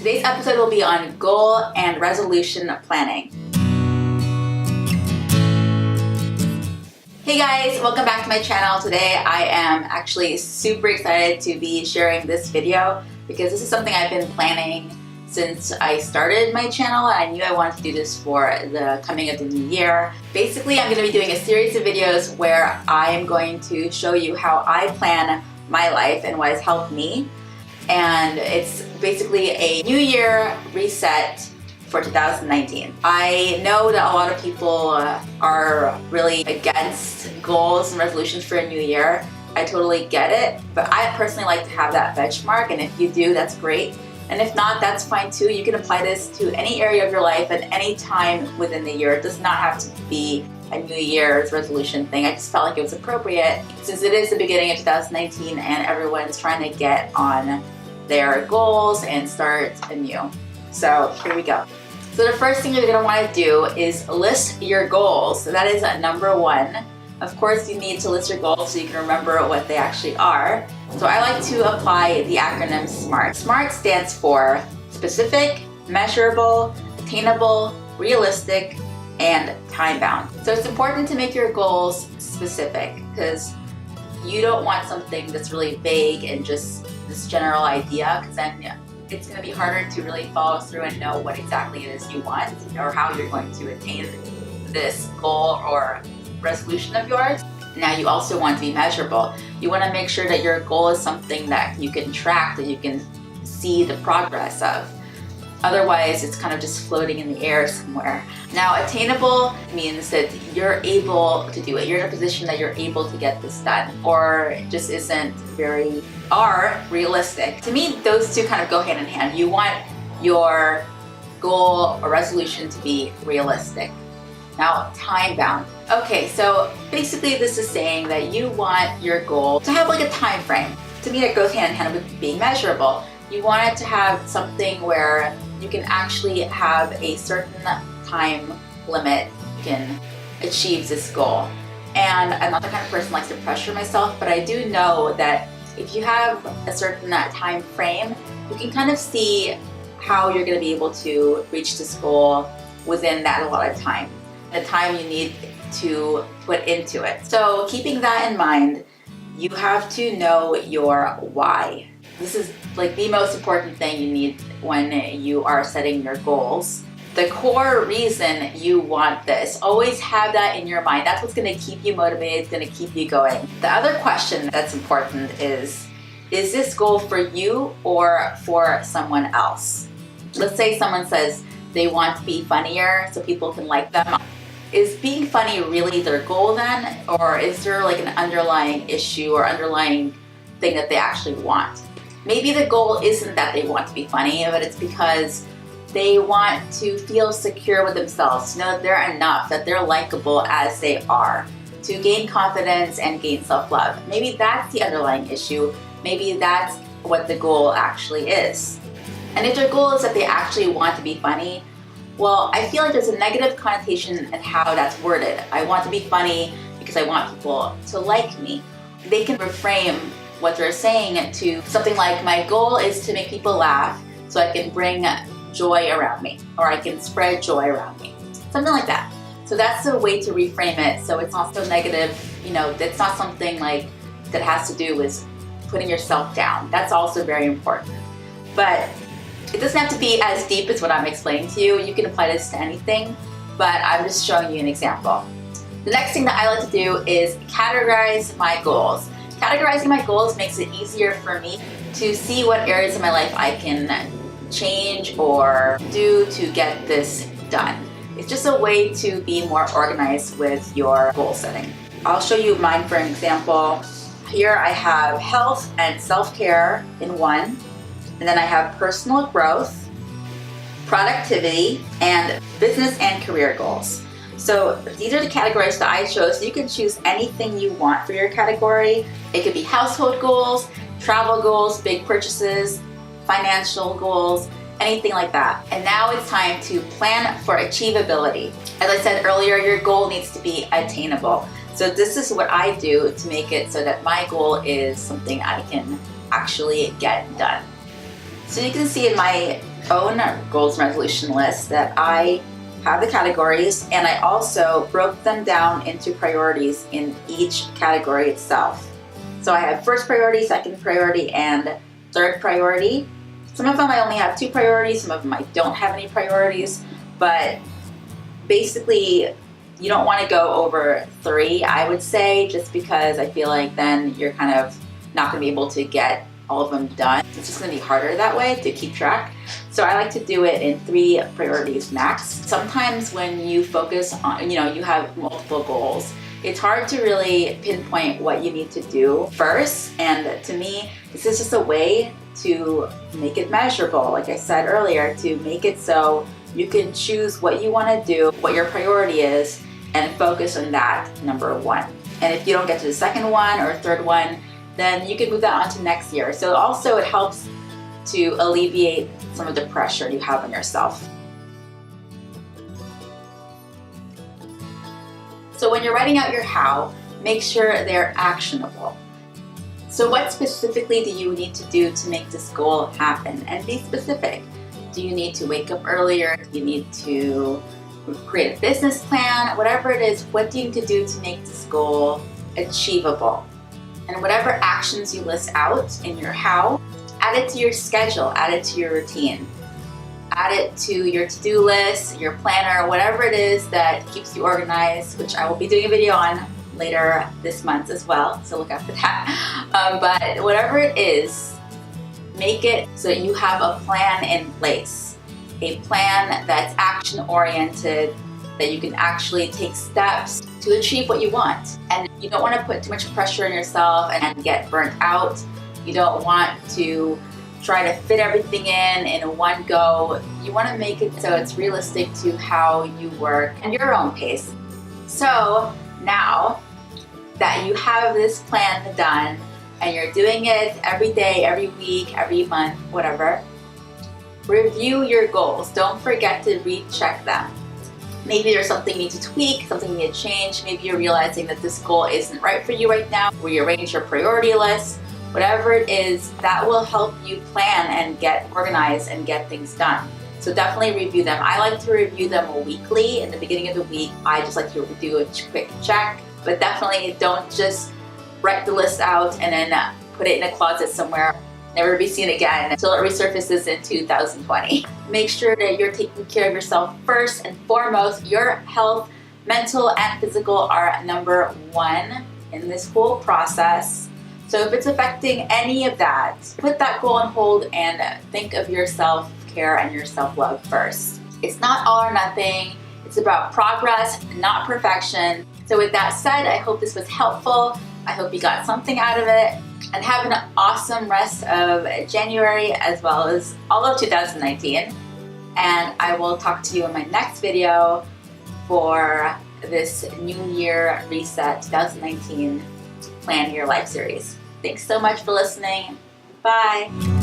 Today's episode will be on goal and resolution planning. Hey guys, welcome back to my channel. Today I am actually super excited to be sharing this video because this is something I've been planning since I started my channel, and I knew I wanted to do this for the coming of the new year. Basically, I'm going to be doing a series of videos where I am going to show you how I plan my life and what has helped me. And it's basically a new year reset for 2019. I know that a lot of people are really against goals and resolutions for a new year. I totally get it, but I personally like to have that benchmark, and if you do, that's great. And if not, that's fine too. You can apply this to any area of your life at any time within the year. It does not have to be a New Year's resolution thing. I just felt like it was appropriate since it is the beginning of 2019 and everyone's trying to get on their goals and start anew. So here we go. So the first thing you're going to want to do is list your goals. So that is number one. Of course, you need to list your goals so you can remember what they actually are. So I like to apply the acronym SMART. SMART stands for specific, measurable, attainable, realistic, and time-bound. So it's important to make your goals specific because you don't want something that's really vague and just this general idea, because then it's going to be harder to really follow through and know what exactly it is you want or how you're going to attain this goal or resolution of yours. Now you also want to be measurable. You want to make sure that your goal is something that you can track, that you can see the progress of. Otherwise, it's kind of just floating in the air somewhere. Now, attainable means that you're able to do it. You're in a position that you're able to get this done, or it just isn't very realistic. To me, those two kind of go hand in hand. You want your goal or resolution to be realistic. Now, time-bound. Okay, so basically this is saying that you want your goal to have like a time frame. To me, that goes hand in hand with being measurable. You want it to have something where you can actually have a certain time limit you can achieve this goal. And I'm not the kind of person who likes to pressure myself, but I do know that if you have a certain time frame, you can kind of see how you're going to be able to reach this goal within that allotted time, the time you need to put into it. So keeping that in mind, you have to know your why. This is like the most important thing you need when you are setting your goals. The core reason you want this, always have that in your mind. That's what's going to keep you motivated, it's going to keep you going. The other question that's important is this goal for you or for someone else? Let's say someone says they want to be funnier so people can like them. Is being funny really their goal then? Or is there like an underlying issue or underlying thing that they actually want? Maybe the goal isn't that they want to be funny, but it's because they want to feel secure with themselves, to know that they're enough, that they're likable as they are, to gain confidence and gain self-love. Maybe that's the underlying issue. Maybe that's what the goal actually is. And if their goal is that they actually want to be funny, well, I feel like there's a negative connotation in how that's worded. I want to be funny because I want people to like me. They can reframe what they're saying to something like, my goal is to make people laugh so I can bring joy around me, or I can spread joy around me. Something like that. So that's a way to reframe it so it's not so negative. You know, it's not something like that has to do with putting yourself down. That's also very important. But it doesn't have to be as deep as what I'm explaining to you. You can apply this to anything, but I'm just showing you an example. The next thing that I like to do is categorize my goals. Categorizing my goals makes it easier for me to see what areas of my life I can change or do to get this done. It's just a way to be more organized with your goal setting. I'll show you mine for an example. Here I have health and self-care in one, and then I have personal growth, productivity, and business and career goals. So these are the categories that I chose. So you can choose anything you want for your category. It could be household goals, travel goals, big purchases, financial goals, anything like that. And now it's time to plan for achievability. As I said earlier, your goal needs to be attainable. So this is what I do to make it so that my goal is something I can actually get done. So you can see in my own goals and resolution list that I have the categories, and I also broke them down into priorities in each category itself. So I have first priority, second priority, and third priority. Some of them I only have 2 priorities, some of them I don't have any priorities, but basically you don't want to go over 3, I would say, just because I feel like then you're kind of not going to be able to get all of them done. It's just going to be harder that way to keep track. So I like to do it in 3 priorities max. Sometimes when you focus on, you have multiple goals, it's hard to really pinpoint what you need to do first. And to me, this is just a way to make it measurable, like I said earlier, to make it so you can choose what you want to do, what your priority is, and focus on that, number 1. And if you don't get to the second one or third one, then you can move that on to next year. So also it helps to alleviate some of the pressure you have on yourself. So when you're writing out your how, make sure they're actionable. So what specifically do you need to do to make this goal happen? And be specific. Do you need to wake up earlier? Do you need to create a business plan? Whatever it is, what do you need to do to make this goal achievable? And whatever actions you list out in your how, add it to your schedule, add it to your routine. Add it to your to-do list, your planner, whatever it is that keeps you organized, which I will be doing a video on later this month as well, so look out for that. But whatever it is, make it so you have a plan in place. A plan that's action-oriented, that you can actually take steps to achieve what you want. And you don't want to put too much pressure on yourself and get burnt out. You don't want to try to fit everything in one go. You want to make it so it's realistic to how you work and your own pace. So now that you have this plan done and you're doing it every day, every week, every month, whatever, review your goals. Don't forget to recheck them. Maybe there's something you need to tweak, something you need to change. Maybe you're realizing that this goal isn't right for you right now. Rearrange your priority list. Whatever it is, that will help you plan and get organized and get things done. So definitely review them. I like to review them weekly. In the beginning of the week, I just like to do a quick check. But definitely don't just write the list out and then put it in a closet somewhere, never be seen again until it resurfaces in 2020. Make sure that you're taking care of yourself first and foremost. Your health, mental and physical, are number 1 in this whole process. So if it's affecting any of that, put that goal on hold and think of your self-care and your self-love first. It's not all or nothing. It's about progress, not perfection. So with that said, I hope this was helpful. I hope you got something out of it. And have an awesome rest of January as well as all of 2019. And I will talk to you in my next video for this New Year Reset 2019 Plan Your Life series. Thanks so much for listening. Bye.